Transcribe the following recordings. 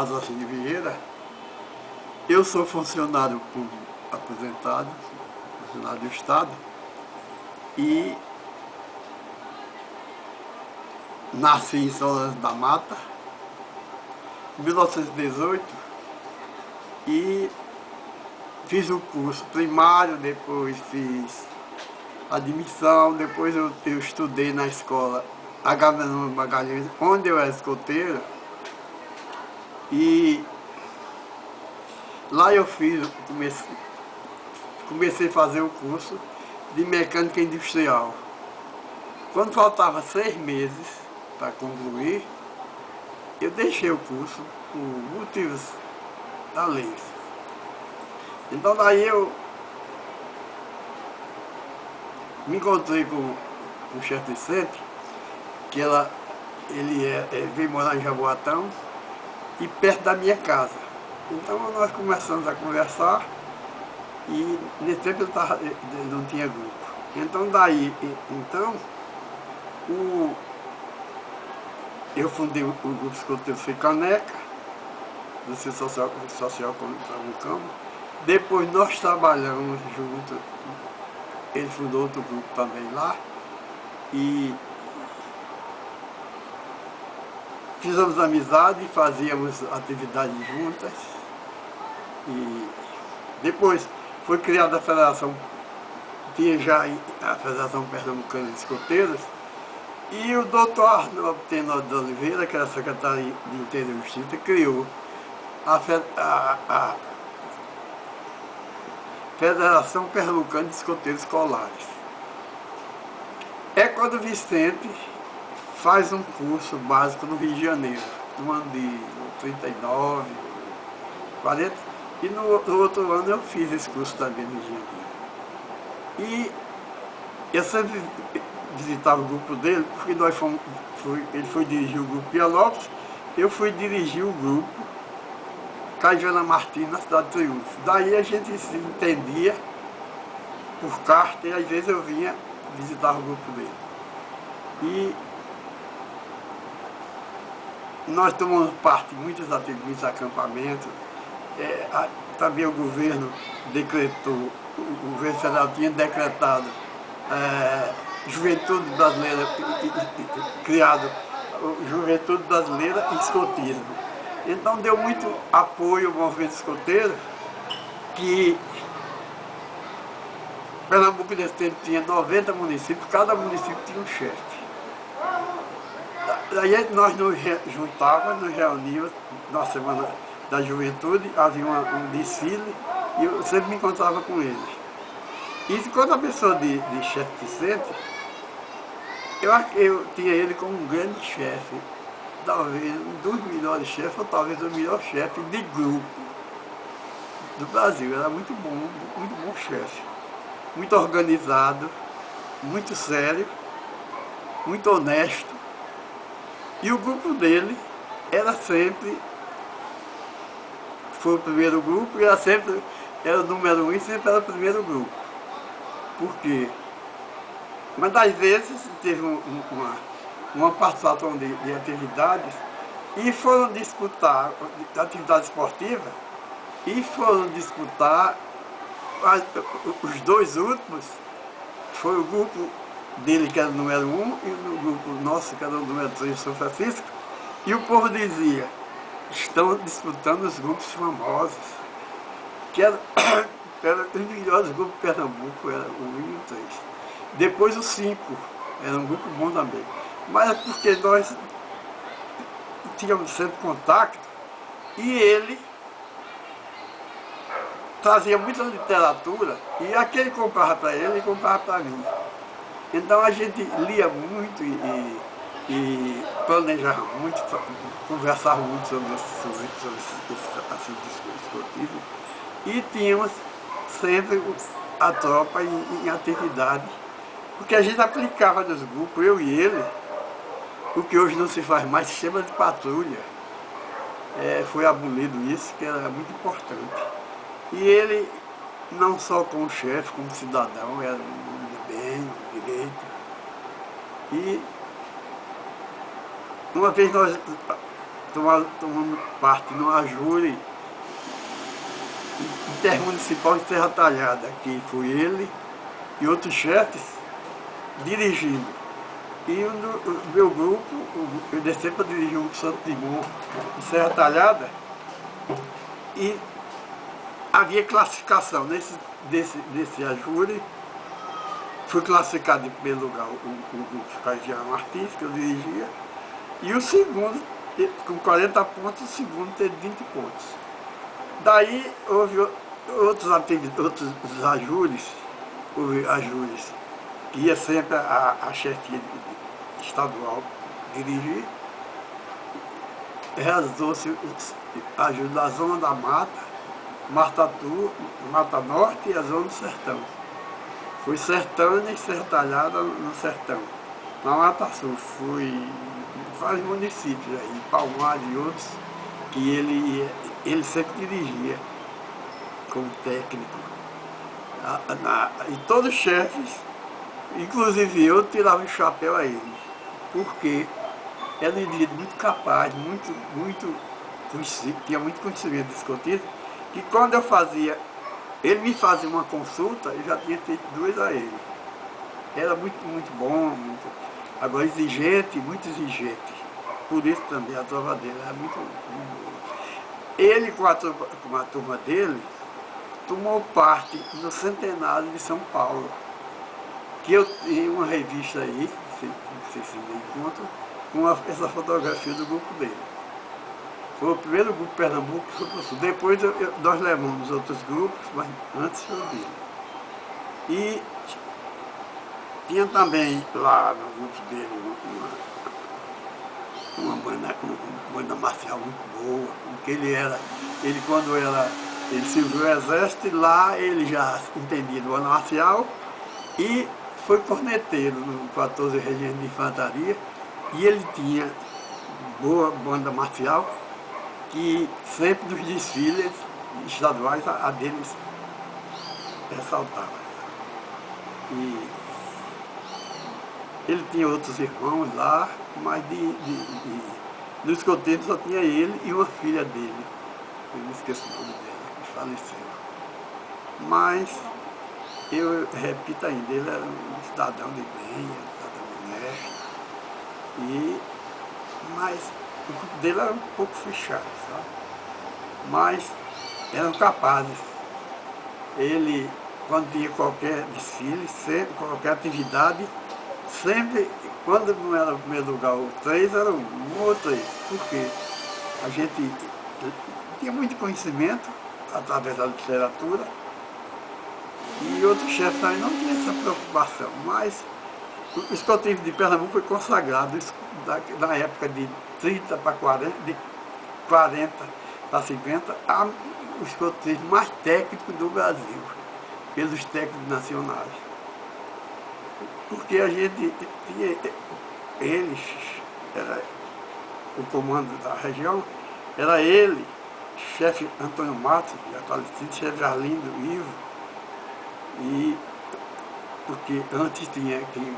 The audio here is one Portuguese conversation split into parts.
Assim de Vieira, eu sou funcionário público aposentado, funcionário do Estado, e nasci em São Lourenço da Mata, em 1918, e fiz o curso primário, depois fiz admissão, depois eu estudei na escola Agamenon Magalhães, onde eu era escoteiro, e lá eu comecei a fazer o curso de mecânica industrial. Quando faltava 6 meses para concluir, eu deixei o curso por motivos da lei. Então daí eu me encontrei com o chefe de centro, que ele veio morar em Jaboatão e perto da minha casa. Então nós começamos a conversar e nesse tempo ele não tinha grupo. Então daí, eu fundei o grupo escoteiro Sem Caneca, do Centro Social Comunitário. Depois nós trabalhamos juntos, ele fundou outro grupo também lá, e fizemos amizade, fazíamos atividades juntas, e depois foi criada a Federação, tinha já a Federação Pernambucana de Escoteiros, e o doutor Arnaldo Tenório de Oliveira, que era secretário de Interior e Justiça, criou a Federação Pernambucana de Escoteiros Escolares. É quando o Vicente faz um curso básico no Rio de Janeiro, no ano de 39, 40, e no outro ano eu fiz esse curso também no Rio de Janeiro. E eu sempre visitava o grupo dele, porque ele foi dirigir o grupo Pianópolis, eu fui dirigir o grupo Caivana Martins na Cidade de Triunfo. Daí a gente se entendia por carta e às vezes eu vinha visitar o grupo dele. E nós tomamos parte em muitos acampamentos. Também o governo decretou, o governo federal tinha decretado Juventude Brasileira, criado Juventude Brasileira e Escotismo. Então deu muito apoio ao movimento escoteiro, que Pernambuco nesse tempo tinha 90 municípios, cada município tinha um chefe. Daí nós nos juntávamos, nos reuníamos na Semana da Juventude, havia um desfile e eu sempre me encontrava com ele. E quando a pessoa de chefe de centro, eu tinha ele como um grande chefe, talvez um dos melhores chefes, ou talvez o melhor chefe de grupo do Brasil. Era muito bom chefe. Muito organizado, muito sério, muito honesto. E o grupo dele foi o primeiro grupo e era o número 1 e sempre era o primeiro grupo. Por quê? Mas às vezes teve uma participação de atividades e foram disputar, atividade esportiva, e foram disputar os dois últimos, foi o grupo dele que era o número 1 e o grupo nosso que era o número 3 de São Francisco, e o povo dizia, estão disputando os grupos famosos, que eram os melhores grupos de Pernambuco, era o 1 e o 3. Depois o 5, era um grupo bom também. Mas é porque nós tínhamos sempre contato e ele trazia muita literatura e aquele comprava para ele e comprava para mim. Então a gente lia muito e planejava muito, conversava muito sobre esse discutível. E tínhamos sempre a tropa em atividade, porque a gente aplicava nos grupos, eu e ele, o que hoje não se faz mais, se chama de patrulha. Foi abolido isso, que era muito importante. E ele, não só como chefe, como cidadão, era um de bem, direito. E uma vez nós tomando parte numa júri intermunicipal em Serra Talhada, que foi ele e outros chefes dirigindo. E o meu grupo, eu desci para dirigir um Santo Timor em Serra Talhada, e havia classificação desse ajure. Fui classificado em primeiro lugar o Caetano Martins, que eu dirigia, e o segundo, com 40 pontos, o segundo teve 20 pontos. Daí houve outros ajures, que ia sempre a chefia estadual dirigir. Realizou-se a ajure da Zona da Mata Norte e a Zona do Sertão. Fui Sertânia e Serra Talhada no Sertão. Na Mata Sul fui vários municípios aí, Palmar e outros, que ele sempre dirigia como técnico. E todos os chefes, inclusive eu, tirava o chapéu a ele, porque era um indivíduo muito capaz, tinha muito conhecimento de escotismo, que quando eu fazia, ele me fazia uma consulta, eu já tinha feito 2 a ele. Era muito bom, agora exigente, muito exigente. Por isso também a prova dele era muito boa. Ele com a turma dele, tomou parte no centenário de São Paulo, que eu tenho uma revista aí, não sei se me encontro, com essa fotografia do grupo dele. Foi o primeiro grupo Pernambuco que foi para o Sul. Depois nós levamos outros grupos, mas antes foi dele. E tinha também lá no grupo dele uma banda marcial muito boa, porque ele serviu o exército e lá ele já entendia do banda marcial e foi corneteiro no 14 Regimento de Infantaria, e ele tinha boa banda marcial, que sempre nos desfiles estaduais a deles ressaltava. E ele tinha outros irmãos lá, mas no escoteiro só tinha ele e uma filha dele. Eu não esqueço o nome dela, que faleceu. Mas, eu repito ainda, ele era um cidadão de bem, um cidadão honesto. Mas o grupo dele era um pouco fechado, sabe? Mas eram capazes. Ele, quando tinha qualquer desfile, sempre, qualquer atividade, sempre, quando não era o primeiro lugar o 3, era um ou 3. Porque a gente tinha muito conhecimento através da literatura, e outros chefes também não tinham essa preocupação. Mas o escotismo de Pernambuco foi consagrado na época de 30 para 40, de 40 para 50, o escotismo mais técnico do Brasil, pelos técnicos nacionais. Porque a gente tinha, eles, era o comando da região, era ele, chefe Antônio Matos, já falecido, chefe Arlindo Ivo, e porque antes tinha quem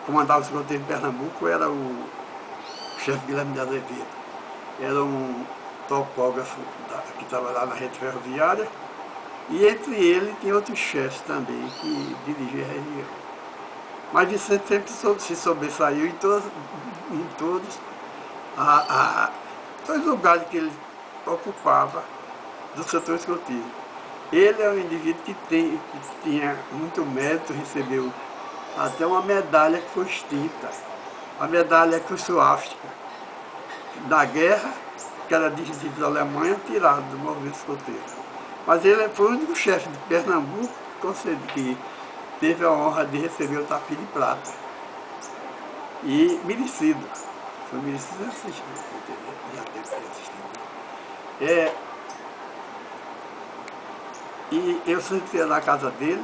comandava o escotismo em Pernambuco era o chefe Guilherme de Azevedo. Era um topógrafo que trabalhava na rede ferroviária, e entre ele tinha outros chefes também que dirigiam a região. Mas Vicente sempre se sobressaiu em todos os lugares que ele ocupava do setor escotismo. Ele é um indivíduo que tinha muito mérito, recebeu até uma medalha que foi extinta, a medalha Kruszow-África, da guerra, que era dirigida da Alemanha, tirado do movimento escoteiro. Mas ele foi o único chefe de Pernambuco que teve a honra de receber o tapete de prata. E merecido. Foi merecido assistir, já teve assistido. E eu sempre ia na casa dele.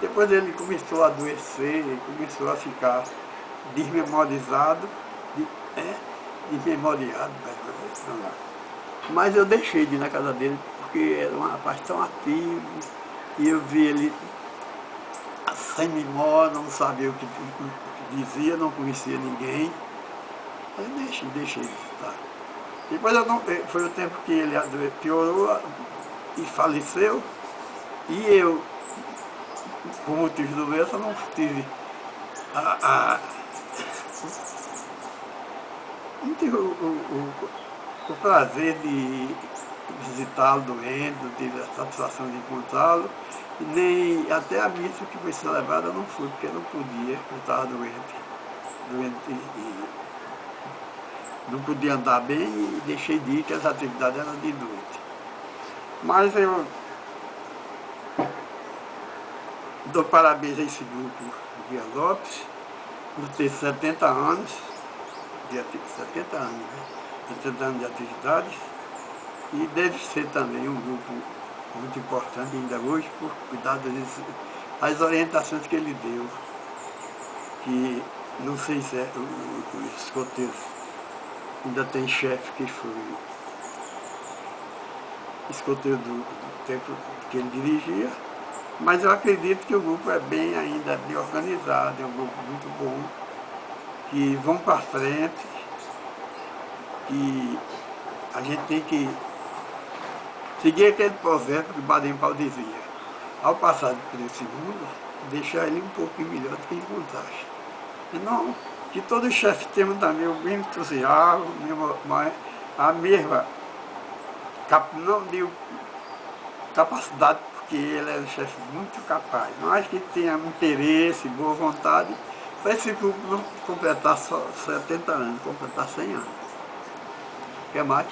Depois ele começou a adoecer, começou a ficar desmemorizado, desmemoriado, mas eu deixei de ir na casa dele, porque era um rapaz tão ativo, e eu vi ele sem memória, não sabia o que dizia, não conhecia ninguém, Aí deixei de estar. Depois eu não, foi o tempo que ele piorou e faleceu, e eu, por motivo de doença, não tive não tive o prazer de visitá-lo doente, não tive a satisfação de encontrá-lo, e nem até a missa que foi celebrada eu não fui, porque eu não podia, eu estava doente e não podia andar bem e deixei de ir, que as atividades eram de noite. Mas eu dou parabéns a esse grupo Via Lopes por ter 70 anos, 70 anos, né? 70 anos de atividades, e deve ser também um grupo muito importante ainda hoje por cuidar das orientações que ele deu, que não sei se os escoteiros ainda tem chefe que foi escoteiro do tempo que ele dirigia, mas eu acredito que o grupo é ainda bem organizado, é um grupo muito bom, que vão para frente, que a gente tem que seguir aquele provérbio que Baden-Powell dizia: ao passar por esse mundo, deixar ele um pouquinho melhor do que encontraste. E não, que todos os chefes tenham também o mesmo entusiasmo, a mesma, não digo capacidade, porque ele é um chefe muito capaz, mas que tenha interesse, boa vontade, para esse grupo não completar só 70 anos, completar 100 anos. O que mais?